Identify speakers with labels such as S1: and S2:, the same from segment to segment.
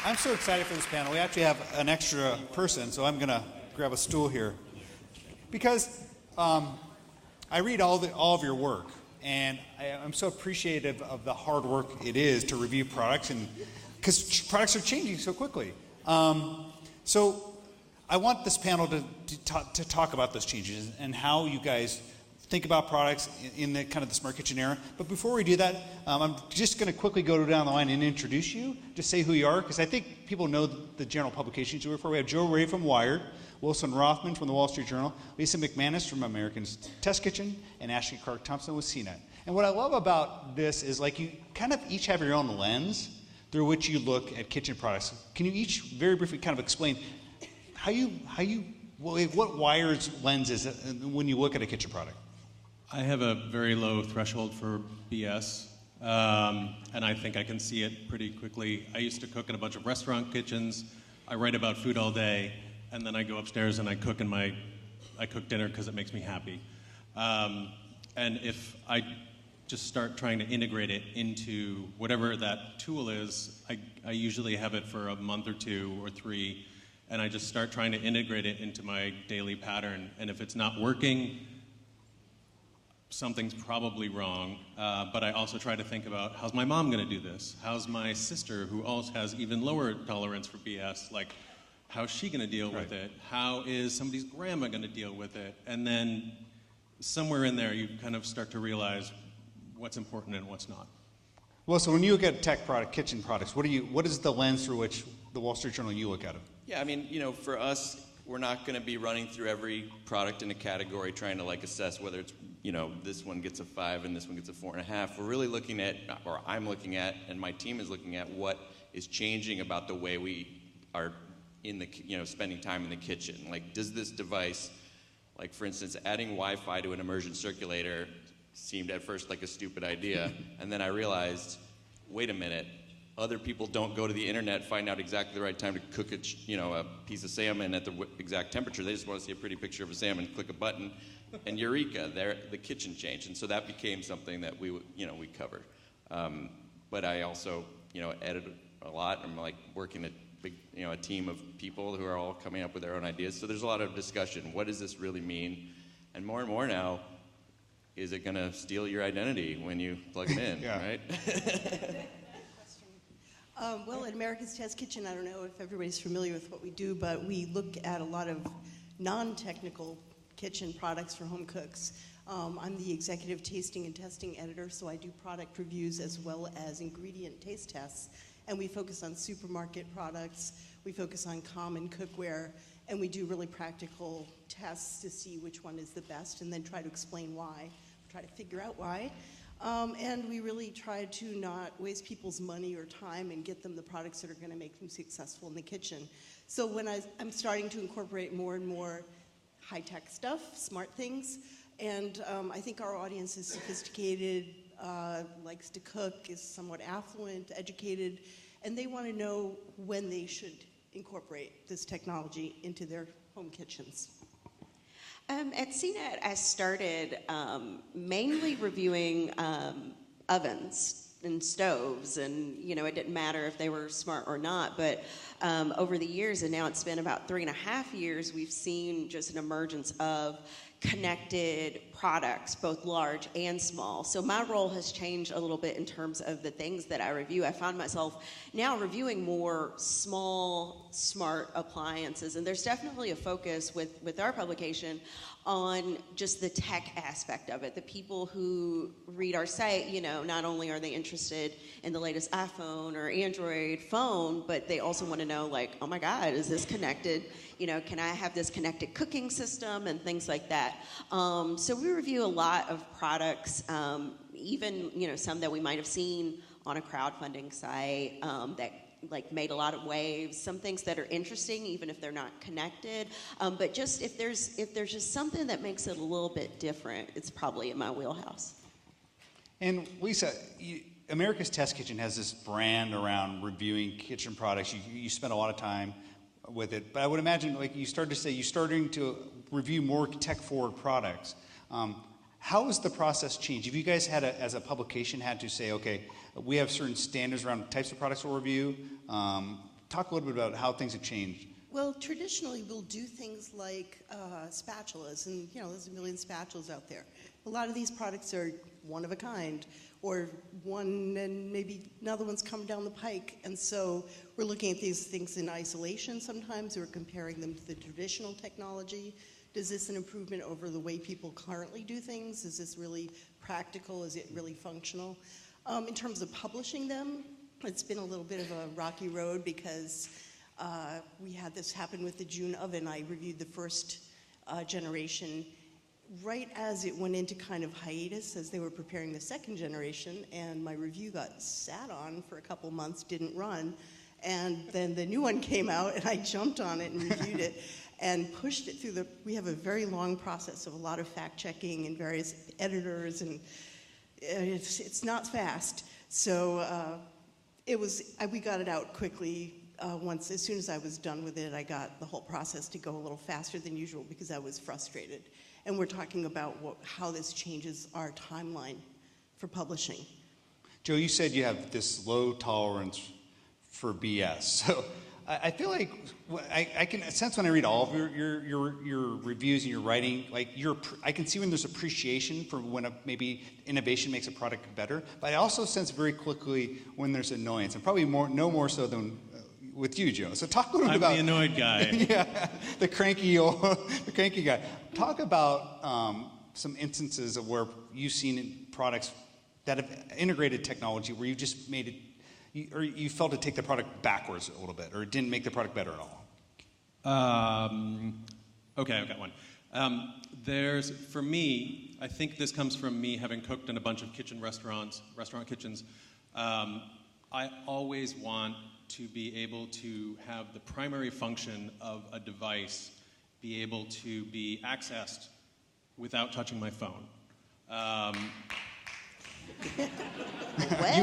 S1: I'm so excited for this panel. We actually have an extra person, so I'm going to grab a stool here. Because I read all of your work, and I'm so appreciative of the hard work it is to review products, and because products are changing so quickly. So I want this panel to talk about those changes and how you guys think about products in the kind of the smart kitchen era. But before we do that, I'm just going to quickly go down the line and introduce you. Just say who you are, because I think people know the general publications you work for. We have Joe Ray from Wired, Wilson Rothman from the Wall Street Journal, Lisa McManus from American's Test Kitchen, and Ashley Clarke Thompson with CNET. And what I love about this is like you kind of each have your own lens through which you look at kitchen products. Can you each very briefly kind of explain what Wired's lens is when you look at a kitchen product?
S2: I have a very low threshold for BS, and I think I can see it pretty quickly. I used to cook in a bunch of restaurant kitchens. I write about food all day, and then I go upstairs and I cook dinner because it makes me happy. And if I just start trying to integrate it into whatever that tool is, I usually have it for a month or 2 or 3, and I just start trying to integrate it into my daily pattern. And if it's not working, something's probably wrong, but I also try to think about, how's my mom going to do this? How's my sister, who also has even lower tolerance for BS, like, how's she going to deal with it? How is somebody's grandma going to deal with it? And then somewhere in there, you kind of start to realize what's important and what's not.
S1: Well, so when you look at tech product, kitchen products, what is the lens through which the Wall Street Journal you look at it?
S3: Yeah, I mean, for us, we're not going to be running through every product in a category trying to like assess whether it's, this one gets a 5 and this one gets a 4.5. We're really looking at, or I'm looking at, and my team is looking at what is changing about the way we are in the, spending time in the kitchen. Like, does this device, like for instance, adding Wi-Fi to an immersion circulator seemed at first like a stupid idea, and then I realized, wait a minute, other people don't go to the internet, find out exactly the right time to cook a piece of salmon at the exact temperature. They just want to see a pretty picture of a salmon, click a button, and eureka, the kitchen changed. And so that became something that we covered. But I also, edit a lot. I'm like working a team of people who are all coming up with their own ideas. So there's a lot of discussion. What does this really mean? And more now, is it going to steal your identity when you plug it in, right?
S4: Well, at America's Test Kitchen, I don't know if everybody's familiar with what we do, but we look at a lot of non-technical kitchen products for home cooks. I'm the executive tasting and testing editor, so I do product reviews as well as ingredient taste tests. And we focus on supermarket products, we focus on common cookware, and we do really practical tests to see which one is the best and then try to explain why, try to figure out why. And we really try to not waste people's money or time and get them the products that are going to make them successful in the kitchen. So when I'm starting to incorporate more and more high-tech stuff, smart things, and I think our audience is sophisticated, likes to cook, is somewhat affluent, educated, and they want to know when they should incorporate this technology into their home kitchens.
S5: At CNET, I started mainly reviewing ovens and stoves, and it didn't matter if they were smart or not, but over the years, and now it's been about 3.5 years, we've seen just an emergence of connected products, both large and small. So my role has changed a little bit in terms of the things that I review. I find myself now reviewing more small, smart appliances, and there's definitely a focus with our publication on just the tech aspect of it. The people who read our site, not only are they interested in the latest iPhone or Android phone, but they also want to know, like, oh my God, is this connected? Can I have this connected cooking system and things like that? So we review a lot of products, even some that we might have seen on a crowdfunding site that made a lot of waves. Some things that are interesting, even if they're not connected. But just if there's just something that makes it a little bit different, it's probably in my wheelhouse.
S1: And Lisa, America's Test Kitchen has this brand around reviewing kitchen products. You spend a lot of time with it, but I would imagine, like you started to say, you're starting to review more tech-forward products. How has the process changed? Have you guys had, as a publication, had to say, okay, we have certain standards around types of products we'll review, talk a little bit about how things have changed.
S4: Well, traditionally we'll do things like spatulas, and there's a million spatulas out there. A lot of these products are one of a kind, or one and maybe another one's come down the pike, and so we're looking at these things in isolation sometimes. We're comparing them to the traditional technology. Is this an improvement over the way people currently do things? Is this really practical? Is it really functional? In terms of publishing them, it's been a little bit of a rocky road because we had this happen with the June oven. I reviewed the first generation right as it went into kind of hiatus as they were preparing the second generation, and my review got sat on for a couple months, didn't run, and then the new one came out and I jumped on it and reviewed it and pushed it through we have a very long process of a lot of fact-checking and various editors, and it's not fast. So we got it out quickly. As soon as I was done with it, I got the whole process to go a little faster than usual because I was frustrated. And we're talking about how this changes our timeline for publishing.
S1: Joe, you said you have this low tolerance for BS. So I feel like I can sense when I read all of your reviews and your writing, like I can see when there's appreciation for when maybe innovation makes a product better, but I also sense very quickly when there's annoyance, and probably no more so than with you, Joe. So talk a little bit about...
S2: I'm the annoyed guy.
S1: Yeah, the cranky guy. Talk about some instances of where you've seen products that have integrated technology where you just made it, or you felt to take the product backwards a little bit, or it didn't make the product better at all.
S2: Okay, I've got one. For me, I think this comes from me having cooked in a bunch of restaurant kitchens. I always want to be able to have the primary function of a device be able to be accessed without touching my phone. You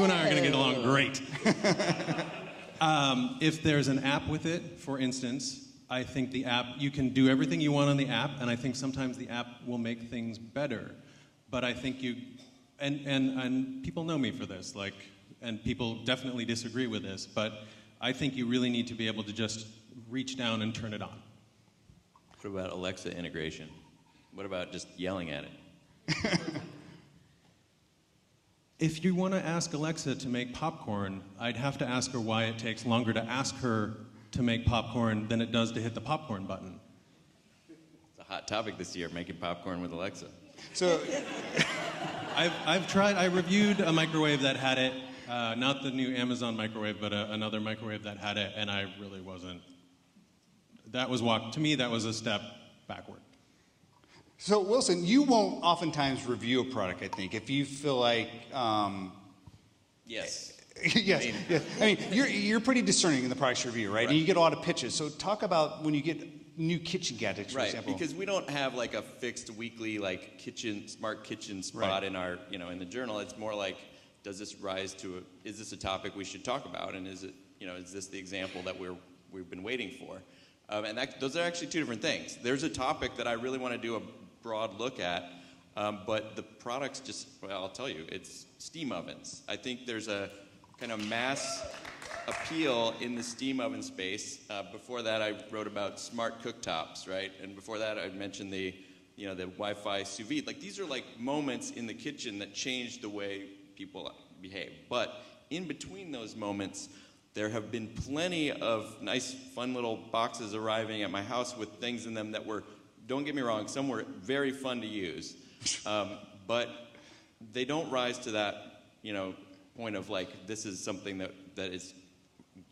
S2: and I are going to get along great. If there's an app with it, for instance, I think the app, you can do everything you want on the app, and I think sometimes the app will make things better. But I think and people know me for this, and people definitely disagree with this, but I think you really need to be able to just reach down and turn it on.
S3: What about Alexa integration? What about just yelling at it?
S2: If you want to ask Alexa to make popcorn, I'd have to ask her why it takes longer to ask her to make popcorn than it does to hit the popcorn button.
S3: It's a hot topic this year, making popcorn with Alexa.
S1: So
S2: I've tried. I reviewed a microwave that had it, not the new Amazon microwave, but another microwave that had it, and I really wasn't. To me, that was a step backward.
S1: So, Wilson, you won't oftentimes review a product, I think, if you feel like...
S3: Yes.
S1: Yes. I mean, you're pretty discerning in the products you review, right? And you get a lot of pitches. So talk about when you get new kitchen gadgets, for example.
S3: Right, because we don't have a fixed weekly smart kitchen spot in our, in the journal. It's more like, does this rise to is this a topic we should talk about? And is it, is this the example that we've been waiting for? And those are actually two different things. There's a topic that I really want to do a broad look at, but the products I'll tell you, it's steam ovens. I think there's a kind of mass appeal in the steam oven space. Before that, I wrote about smart cooktops, right? And before that, I mentioned the Wi-Fi sous vide. These are moments in the kitchen that change the way people behave. But in between those moments, there have been plenty of nice, fun little boxes arriving at my house with things in them that were, don't get me wrong, some were very fun to use. But they don't rise to that, point of this is something that is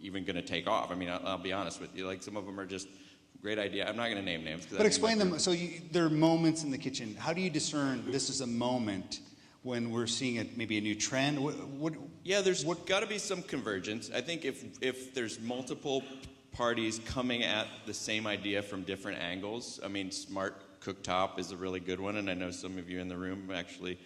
S3: even going to take off. I mean, I'll be honest with you. Some of them are just great idea. I'm not going to name names.
S1: But explain them. So there are moments in the kitchen. How do you discern this is a moment when we're seeing maybe a new trend?
S3: There's got to be some convergence. I think if there's multiple parties coming at the same idea from different angles, I mean, smart cooktop is a really good one, and I know some of you in the room actually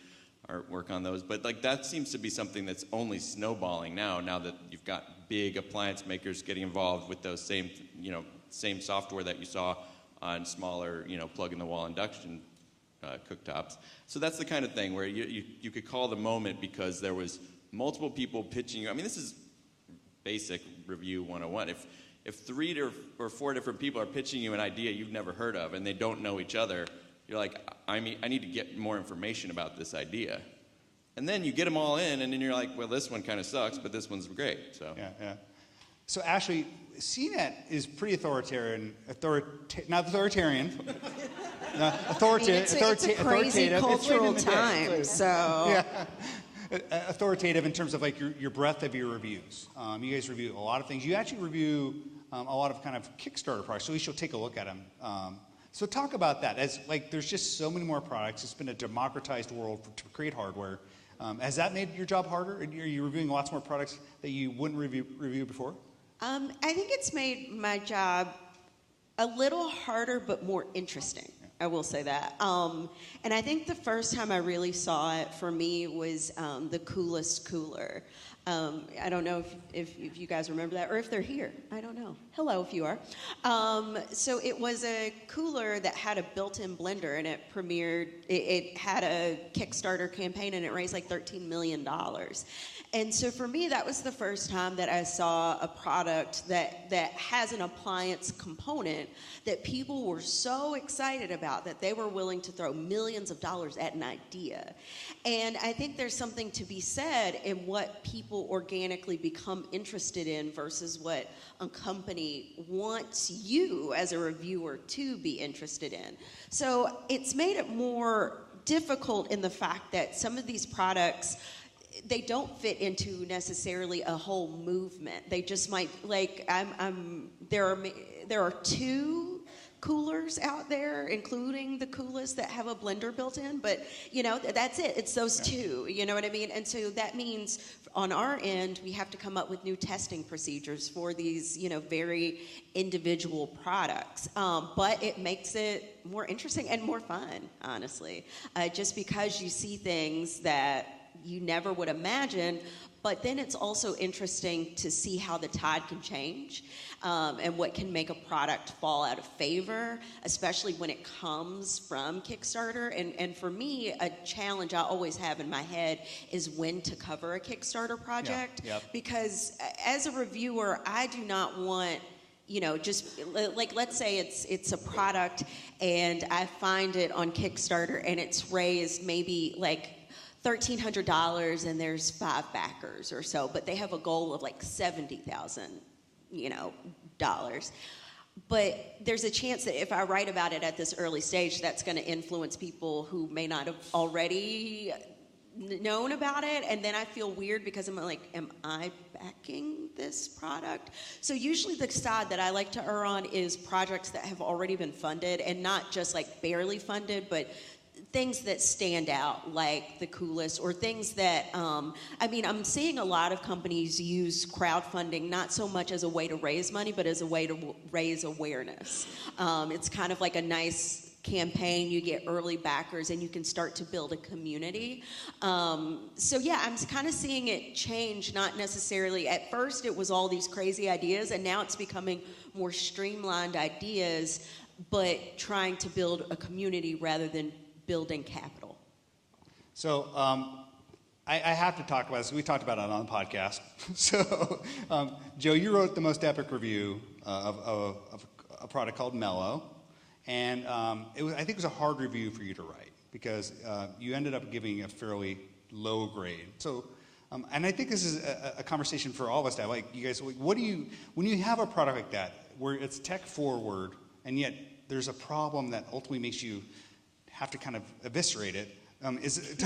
S3: work on those. But that seems to be something that's only snowballing now that you've got big appliance makers getting involved with those same software that you saw on smaller, plug-in-the-wall induction cooktops. So that's the kind of thing where you could call the moment because there was multiple people pitching. I mean, this is basic review 101. If 3 or 4 different people are pitching you an idea you've never heard of and they don't know each other, you're like, I need to get more information about this idea. And then you get them all in, and then you're like, well, this one kind of sucks, but this one's great. So
S1: Yeah. So Ashley, CNET is pretty authoritarian. Not authoritarian.
S5: It's a crazy cultural time, so.
S1: Yeah. Authoritative in terms of like your breadth of your reviews. You guys review a lot of things. You actually review a lot of kind of Kickstarter products, so we should take a look at them. So talk about that. As like, there's just so many more products. It's been a democratized world to create hardware. Has that made your job harder? Are you reviewing lots more products that you wouldn't review before?
S5: I think it's made my job a little harder, but more interesting. I will say that. And I think the first time I really saw it for me was the Coolest Cooler. I don't know if you guys remember that, or if they're here. I don't know. Hello, if you are. So it was a cooler that had a built-in blender, and it premiered. It had a Kickstarter campaign, and it raised like $13 million. And so for me, that was the first time that I saw a product that has an appliance component that people were so excited about that they were willing to throw millions of dollars at an idea. And I think there's something to be said in what people organically become interested in versus what a company wants you as a reviewer to be interested in. So it's made it more difficult in the fact that some of these products, they don't fit into necessarily a whole movement. They just might, like, there are 2 coolers out there, including the Coolest, that have a blender built in, but that's it. It's those 2, you know what I mean? And so that means on our end, we have to come up with new testing procedures for these, very individual products. But it makes it more interesting and more fun, honestly, just because you see things that you never would imagine, but then it's also interesting to see how the tide can change and what can make a product fall out of favor, especially when it comes from Kickstarter. And for me, a challenge I always have in my head is when to cover a Kickstarter project.
S1: Yep.
S5: Because as a reviewer, I do not want, just like, let's say it's a product and I find it on Kickstarter and it's raised maybe like $1,300 and there's 5 backers or so, but they have a goal of like $70,000, dollars. But there's a chance that if I write about it at this early stage, that's going to influence people who may not have already known about it, and then I feel weird because I'm like, am I backing this product? So usually the side that I like to err on is projects that have already been funded, and not just like barely funded, but things that stand out, like the Coolest, or things that, I'm seeing a lot of companies use crowdfunding not so much as a way to raise money, but as a way to raise awareness. It's kind of like a nice campaign. You get early backers and you can start to build a community. So yeah, I'm kind of seeing it change, not necessarily, at first it was all these crazy ideas, and now it's becoming more streamlined ideas, but trying to build a community rather than building capital.
S1: So I have to talk about this. We talked about it on the podcast. So Joe, you wrote the most epic review of a product called Mellow, and I think it was a hard review for you to write because you ended up giving a fairly low grade. So, and I think this is a conversation for all of us to have. Like, you guys, what do you, when you have a product like that where it's tech forward and yet there's a problem that ultimately makes you have to kind of eviscerate it. Is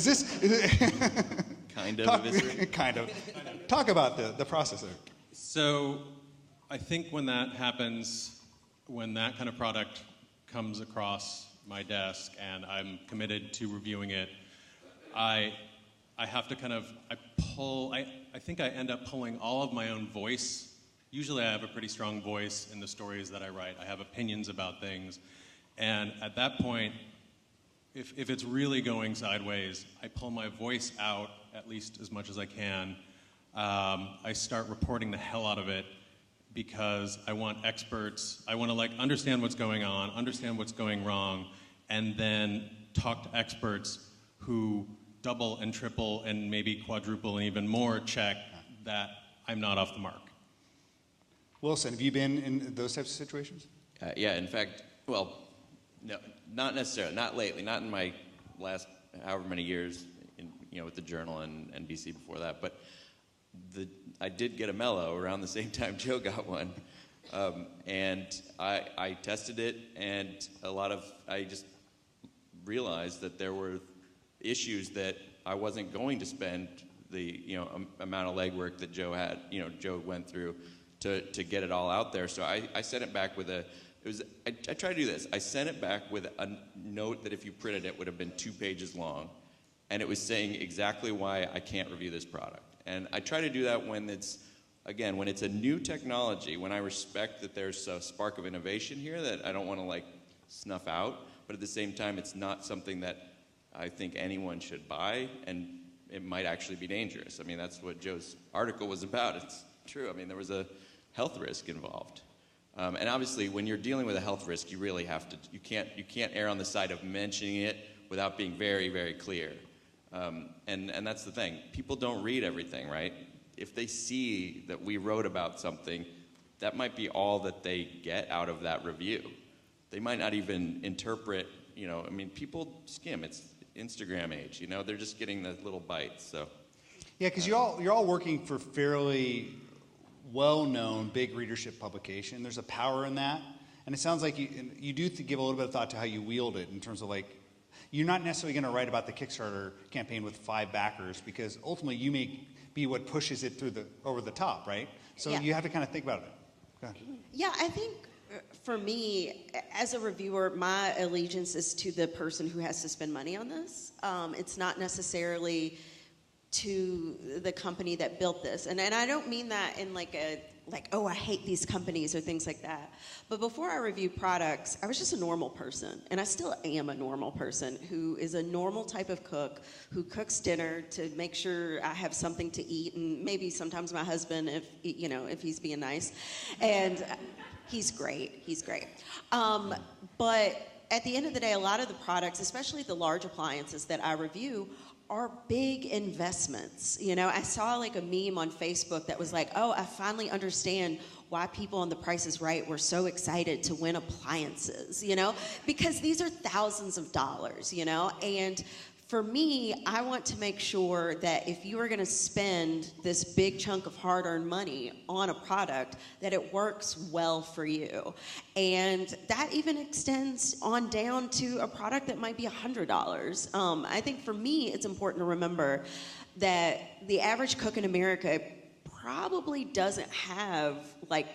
S1: this
S3: kind of eviscerate?
S1: Kind of. Talk about the process there.
S2: So I think when that happens, when that kind of product comes across my desk and I'm committed to reviewing it, I have to kind of, I think I end up pulling all of my own voice. Usually I have a pretty strong voice in the stories that I write. I have opinions about things. And at that point, if it's really going sideways, I pull my voice out at least as much as I can. I start reporting the hell out of it because I want experts. I want to understand what's going on, understand what's going wrong, and then talk to experts who double and triple and maybe quadruple and even more check that I'm not off the mark.
S1: Wilson, have you been in those types of situations?
S3: Yeah, in fact, well, no, not necessarily, not lately, not in my last however many years, with the Journal and NBC before that, but I did get a Mello around the same time Joe got one, and I tested it, and I just realized that there were issues that I wasn't going to spend the amount of legwork that Joe had, Joe went through to get it all out there. So I sent it back with I tried to do this. I sent it back with a note that if you printed it would have been 2 pages long, and it was saying exactly why I can't review this product. And I try to do that when it's a new technology, when I respect that there's a spark of innovation here that I don't want to snuff out, but at the same time it's not something that I think anyone should buy, and it might actually be dangerous. I mean, that's what Joe's article was about. It's true. I mean, there was a health risk involved. And obviously, when you're dealing with a health risk, you really have to, you can't err on the side of mentioning it without being very, very clear. And that's the thing. People don't read everything, right? If they see that we wrote about something, that might be all that they get out of that review. They might not even interpret, people skim. It's Instagram age, they're just getting the little bites, so.
S1: Yeah, because you're all working for fairly well-known, big readership publication. There's a power in that, and it sounds like you do give a little bit of thought to how you wield it in terms of you're not necessarily going to write about the Kickstarter campaign with 5 backers, because ultimately you may be what pushes it over the top, right? So
S5: Yeah.
S1: You have to kind of think about it. Go ahead.
S5: Yeah, I think for me, as a reviewer, my allegiance is to the person who has to spend money on this. It's not necessarily to the company that built this. And I don't mean that in oh, I hate these companies or things like that. But before I reviewed products, I was just a normal person. And I still am a normal person who is a normal type of cook, who cooks dinner to make sure I have something to eat, and maybe sometimes my husband if he's being nice. And he's great. But at the end of the day, a lot of the products, especially the large appliances that I review, are big investments. I saw a meme on Facebook that was oh, I finally understand why people on The Price is Right were so excited to win appliances, because these are thousands of dollars, and for me, I want to make sure that if you are going to spend this big chunk of hard-earned money on a product, that it works well for you. And that even extends on down to a product that might be $100. I think for me, it's important to remember that the average cook in America probably doesn't have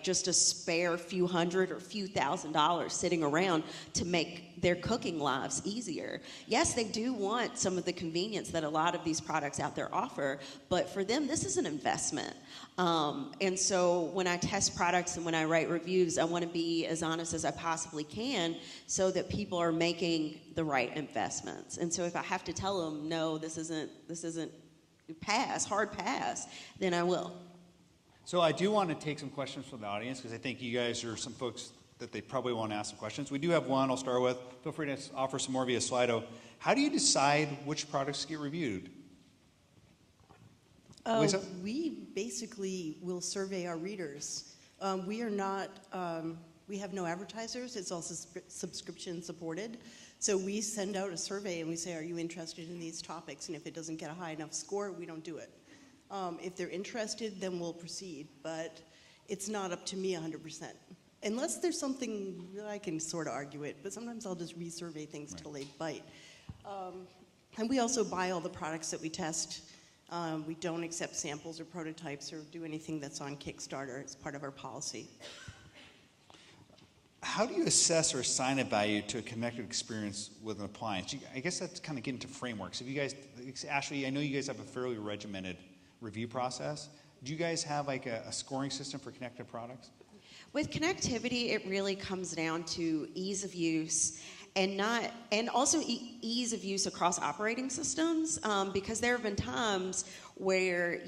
S5: just a spare few hundred or few $1,000s sitting around to make their cooking lives easier. Yes, they do want some of the convenience that a lot of these products out there offer, but for them, this is an investment. And so when I test products and when I write reviews, I want to be as honest as I possibly can so that people are making the right investments. And so if I have to tell them, no, this isn't hard pass, then I will.
S1: So I do want to take some questions from the audience, because I think you guys are some folks that they probably want to ask some questions. We do have one I'll start with. Feel free to offer some more via Slido. How do you decide which products get reviewed? Lisa?
S4: We basically will survey our readers. We are not, we have no advertisers. It's also subscription supported. So we send out a survey and we say, are you interested in these topics? And if it doesn't get a high enough score, we don't do it. If they're interested, then we'll proceed, but it's not up to me 100%. Unless there's something that I can sort of argue it, but sometimes I'll just resurvey things till they bite. And we also buy all the products that we test. We don't accept samples or prototypes or do anything that's on Kickstarter. It's part of our policy.
S1: How do you assess or assign a value to a connected experience with an appliance? I guess that's kind of getting to frameworks. If you guys, Ashley, I know you guys have a fairly regimented review process. Do you guys have a scoring system for connected products?
S5: With connectivity, it really comes down to ease of use and also ease of use across operating systems, because there have been times where,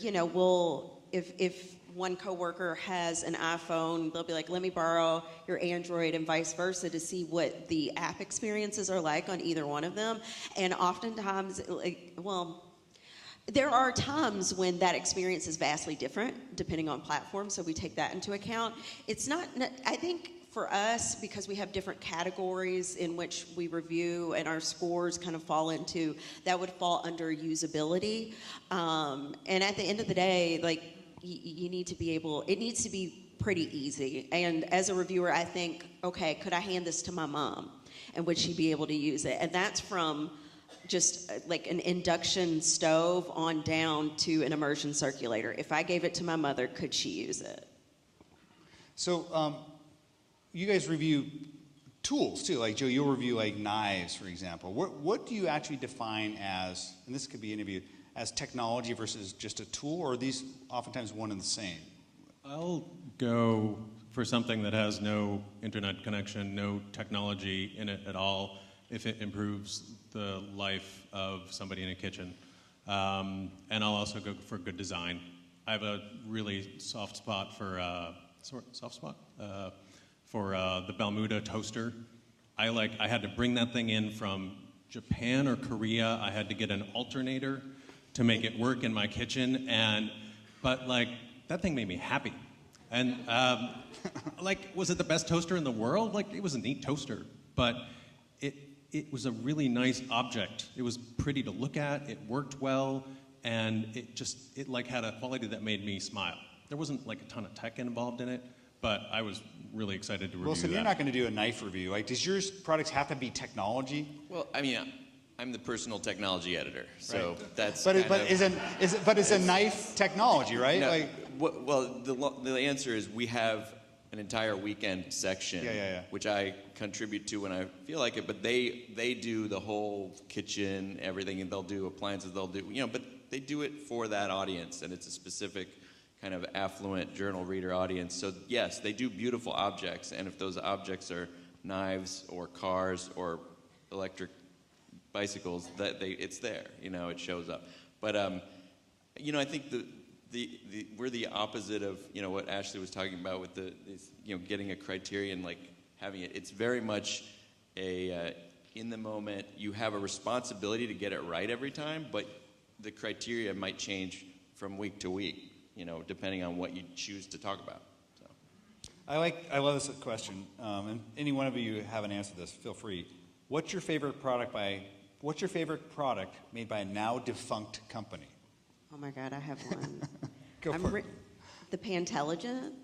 S5: if one coworker has an iPhone, they'll be like, let me borrow your Android, and vice versa, to see what the app experiences are like on either one of them. And oftentimes, there are times when that experience is vastly different depending on platform, so we take that into account. It's not, I think for us, because we have different categories in which we review and our scores kind of fall into, that would fall under usability. And at the end of the day, like, you need to be able, it needs to be pretty easy. And as a reviewer, I think, okay, could I hand this to my mom? And would she be able to use it? And that's from just like an induction stove on down to an immersion circulator. If I gave it to my mother, could she use it?
S1: So you guys review tools too. Like Joe, you'll review like knives, for example. What do you actually define as, and this could be interviewed, as technology versus just a tool, or are these oftentimes one and the same?
S2: I'll go for something that has no internet connection, no technology in it at all, if it improves the life of somebody in a kitchen. And I'll also go for good design. I have a really soft spot for the Balmuda toaster. I had to bring that thing in from Japan or Korea. I had to get an alternator to make it work in my kitchen, but that thing made me happy. And was it the best toaster in the world? It was a neat toaster, but it was a really nice object. It was pretty to look at, it worked well, and it had a quality that made me smile. There wasn't a ton of tech involved in it, but I was really excited to review
S1: Wilson,
S2: that.
S1: you're not going to do a knife review. Does your products have to be technology?
S3: Well, I mean, I'm the personal technology editor, so
S1: right.
S3: that's.
S1: But it's a knife technology, right?
S3: No, the answer is we have an entire weekend section, which I contribute to when I feel like it. But they do the whole kitchen, everything, and they'll do appliances. They'll do but they do it for that audience, and it's a specific kind of affluent journal reader audience. So yes, they do beautiful objects, and if those objects are knives or cars or electric bicycles, it's there. It shows up. But I think we're the opposite of what Ashley was talking about with getting a criterion, having it. It's very much in the moment. You have a responsibility to get it right every time, but the criteria might change from week to week. Depending on what you choose to talk about. So.
S1: I love this question. And any one of you haven't answered this, feel free. What's your favorite product made by a now defunct company?
S5: Oh my God, I have one.
S1: Go for it.
S5: The Pantelligent.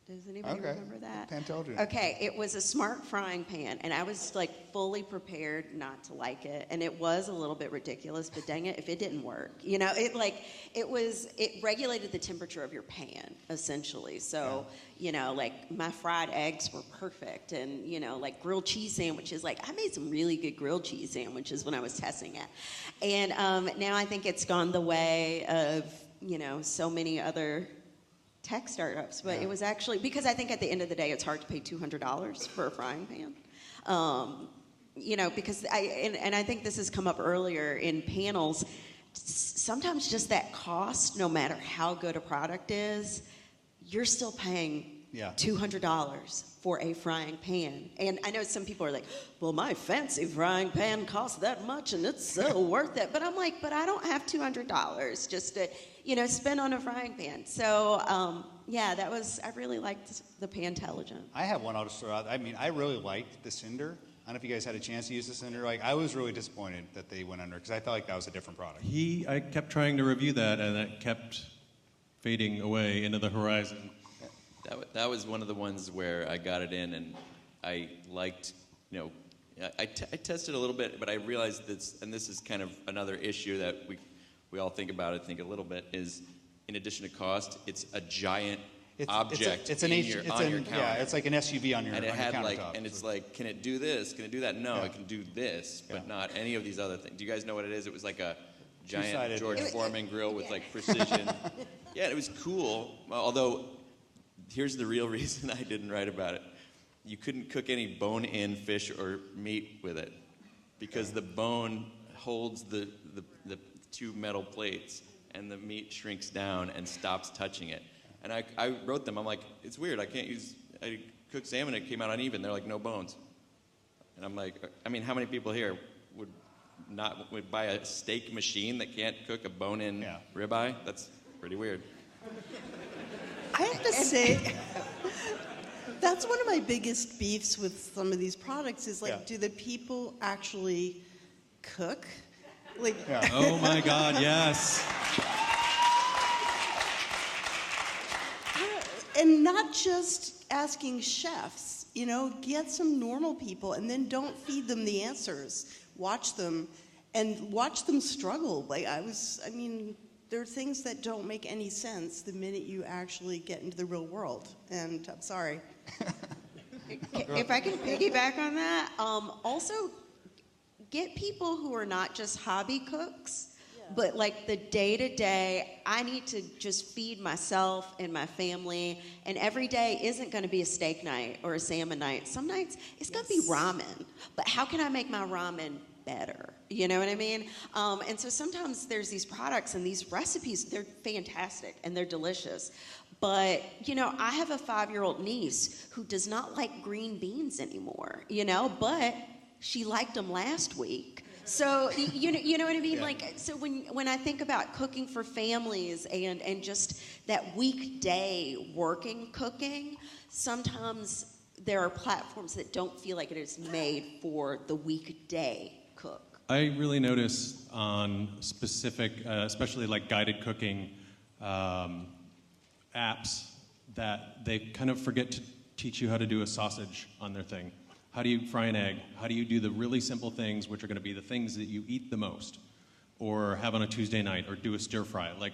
S5: Does anybody remember that?
S1: Pantelligent.
S5: Okay, it was a smart frying pan, and I was fully prepared not to like it, and it was a little bit ridiculous. But dang it, if it didn't work, it regulated the temperature of your pan essentially. So my fried eggs were perfect, and grilled cheese sandwiches. I made some really good grilled cheese sandwiches when I was testing it, and now I think it's gone the way of so many other tech startups, but it was actually, because I think at the end of the day, it's hard to pay $200 for a frying pan. Because I think this has come up earlier in panels, sometimes just that cost, no matter how good a product is, you're still paying $200 for a frying pan. And I know some people are like, well, my fancy frying pan costs that much and it's so worth it. But I'm like, but I don't have $200 just to, spend on a frying pan. So, I really liked the Pantelligent. I
S1: have one I'll just throw out. I really liked the Cinder. I don't know if you guys had a chance to use the Cinder. I was really disappointed that they went under because I felt like that was a different product.
S2: I kept trying to review that, and it kept fading away into the horizon.
S3: That was one of the ones where I got it in, and I liked, I tested a little bit, but I realized this, and this is kind of another issue that we all think about, I think a little bit, is in addition to cost, it's a giant object on your counter.
S1: Yeah, it's like an SUV on your countertop.
S3: And it's can it do this? Can it do that? No, it can do this, but not any of these other things. Do you guys know what it is? It was like a giant
S1: Two-sided,
S3: George Foreman grill with precision. Yeah, it was cool, although here's the real reason I didn't write about it. You couldn't cook any bone-in fish or meat with it because the bone holds the two metal plates and the meat shrinks down and stops touching it. And I wrote them, I'm like, it's weird, I cooked salmon, it came out uneven. They're like, no bones. And I'm like, how many people here would not would buy a steak machine that can't cook a bone-in
S1: Yeah.
S3: ribeye. That's pretty weird.
S4: I have to say, that's one of my biggest beefs with some of these products is like,
S1: Yeah.
S4: do the people actually cook? Like,
S1: Yeah.
S2: Oh my God, yes.
S4: and not just asking chefs, get some normal people and then don't feed them the answers. Watch them and watch them struggle. There are things that don't make any sense the minute you actually get into the real world. And I'm sorry.
S5: If I can piggyback on that, also get people who are not just hobby cooks, but like the day-to-day, I need to just feed myself and my family, and every day isn't going to be a steak night or a salmon night. Some nights it's going to be ramen, but how can I make my ramen better? You know what I mean? And so sometimes there's these products and these recipes, they're fantastic and they're delicious. But, I have a 5-year-old niece who does not like green beans anymore, but she liked them last week. So, you know what I mean?
S1: Yeah.
S5: Like, so when I think about cooking for families and just that weekday working cooking, sometimes there are platforms that don't feel like it is made for the weekday cook.
S2: I really notice on specific, especially like guided cooking apps, that they kind of forget to teach you how to do a sausage on their thing. How do you fry an egg? How do you do the really simple things, which are going to be the things that you eat the most, or have on a Tuesday night, or do a stir fry? Like,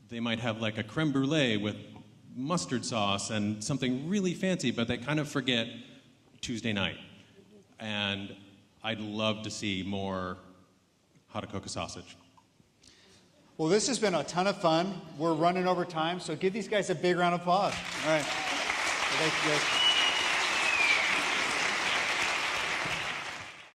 S2: they might have like a creme brulee with mustard sauce and something really fancy, but they kind of forget Tuesday night. And I'd love to see more how to cook a sausage.
S1: Well, this has been a ton of fun. We're running over time, so give these guys a big round of applause. All right. Thank you, guys.